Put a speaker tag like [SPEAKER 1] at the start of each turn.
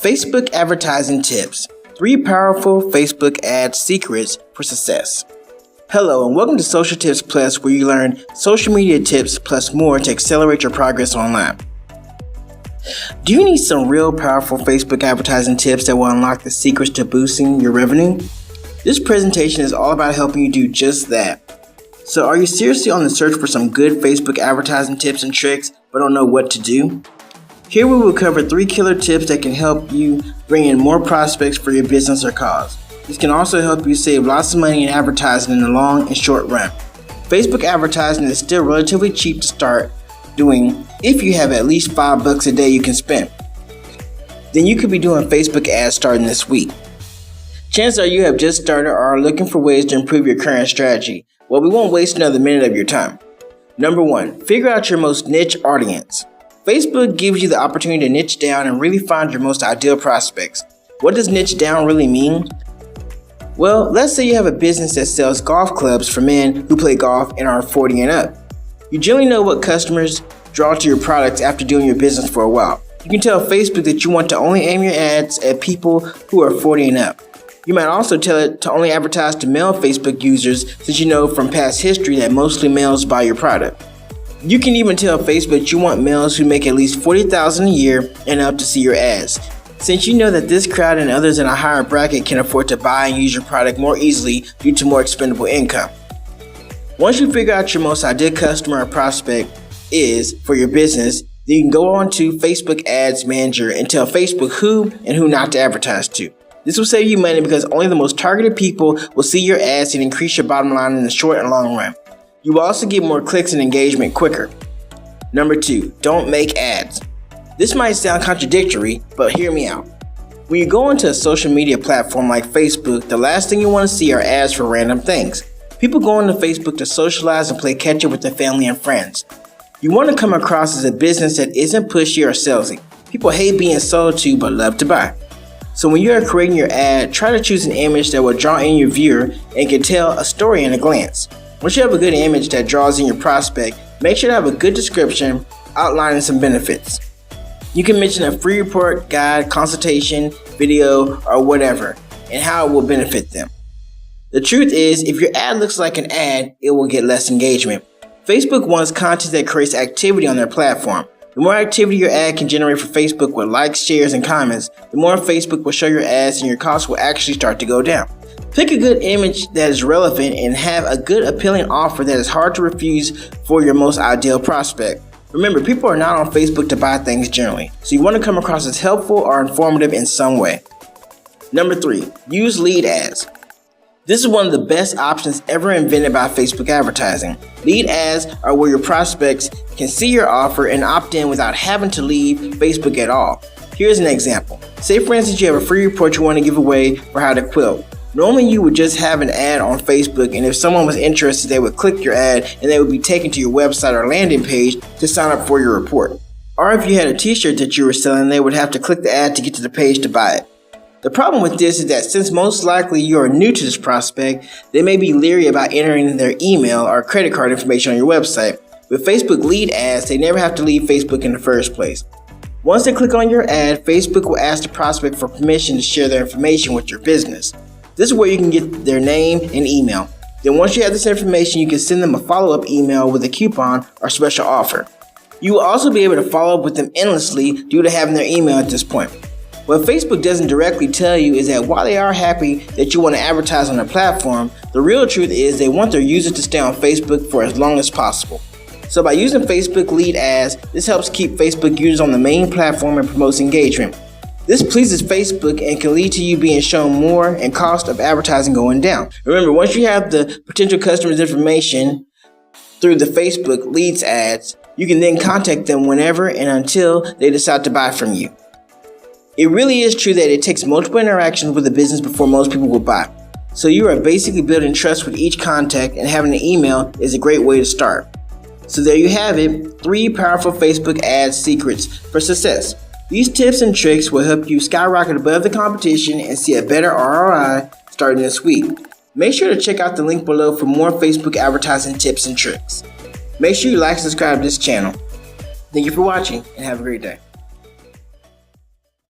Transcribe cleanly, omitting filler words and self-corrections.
[SPEAKER 1] Facebook advertising tips. 3 powerful Facebook ad secrets for success. Hello and welcome to Social Tips Plus, where you learn social media tips plus more to accelerate your progress online. Do you need some real powerful Facebook advertising tips that will unlock the secrets to boosting your revenue? This presentation is all about helping you do just that. So are you seriously on the search for some good Facebook advertising tips and tricks but don't know what to do? Here we will cover 3 killer tips that can help you bring in more prospects for your business or cause. This can also help you save lots of money in advertising in the long and short run. Facebook advertising is still relatively cheap to start doing if you have at least $5 a day you can spend. Then you could be doing Facebook ads starting this week. Chances are you have just started or are looking for ways to improve your current strategy. Well, we won't waste another minute of your time. Number 1, figure out your most niche audience. Facebook gives you the opportunity to niche down and really find your most ideal prospects. What does niche down really mean? Well, let's say you have a business that sells golf clubs for men who play golf and are 40 and up. You generally know what customers draw to your products after doing your business for a while. You can tell Facebook that you want to only aim your ads at people who are 40 and up. You might also tell it to only advertise to male Facebook users, since you know from past history that mostly males buy your product. You can even tell Facebook you want males who make at least $40,000 a year and up to see your ads, since you know that this crowd and others in a higher bracket can afford to buy and use your product more easily due to more expendable income. Once you figure out your most ideal customer or prospect is for your business, then you can go on to Facebook Ads Manager and tell Facebook who and who not to advertise to. This will save you money because only the most targeted people will see your ads and increase your bottom line in the short and long run. You will also get more clicks and engagement quicker. Number 2, don't make ads. This might sound contradictory, but hear me out. When you go into a social media platform like Facebook, the last thing you want to see are ads for random things. People go onto Facebook to socialize and play catch up with their family and friends. You want to come across as a business that isn't pushy or salesy. People hate being sold to but love to buy. So when you are creating your ad, try to choose an image that will draw in your viewer and can tell a story in a glance. Once you have a good image that draws in your prospect, make sure to have a good description outlining some benefits. You can mention a free report, guide, consultation, video, or whatever, and how it will benefit them. The truth is, if your ad looks like an ad, it will get less engagement. Facebook wants content that creates activity on their platform. The more activity your ad can generate for Facebook with likes, shares, and comments, the more Facebook will show your ads and your costs will actually start to go down. Pick a good image that is relevant and have a good appealing offer that is hard to refuse for your most ideal prospect. Remember, people are not on Facebook to buy things generally, so you want to come across as helpful or informative in some way. Number 3, use lead ads. This is one of the best options ever invented by Facebook advertising. Lead ads are where your prospects can see your offer and opt in without having to leave Facebook at all. Here's an example. Say for instance you have a free report you want to give away for how to quilt. Normally you would just have an ad on Facebook, and if someone was interested they would click your ad and they would be taken to your website or landing page to sign up for your report. Or if you had a t-shirt that you were selling, they would have to click the ad to get to the page to buy it. The problem with this is that since most likely you are new to this prospect, they may be leery about entering their email or credit card information on your website. With Facebook lead ads, they never have to leave Facebook in the first place. Once they click on your ad, Facebook will ask the prospect for permission to share their information with your business. This is where you can get their name and email. Then once you have this information, you can send them a follow-up email with a coupon or special offer. You will also be able to follow up with them endlessly due to having their email at this point. What Facebook doesn't directly tell you is that while they are happy that you want to advertise on their platform, the real truth is they want their users to stay on Facebook for as long as possible. So by using Facebook lead ads, this helps keep Facebook users on the main platform and promotes engagement. This pleases Facebook and can lead to you being shown more and cost of advertising going down. Remember, once you have the potential customer's information through the Facebook leads ads, you can then contact them whenever and until they decide to buy from you. It really is true that it takes multiple interactions with a business before most people will buy. So you are basically building trust with each contact, and having an email is a great way to start. So there you have it, 3 powerful Facebook ad secrets for success. These tips and tricks will help you skyrocket above the competition and see a better ROI starting this week. Make sure to check out the link below for more Facebook advertising tips and tricks. Make sure you like and subscribe to this channel. Thank you for watching and have a great day.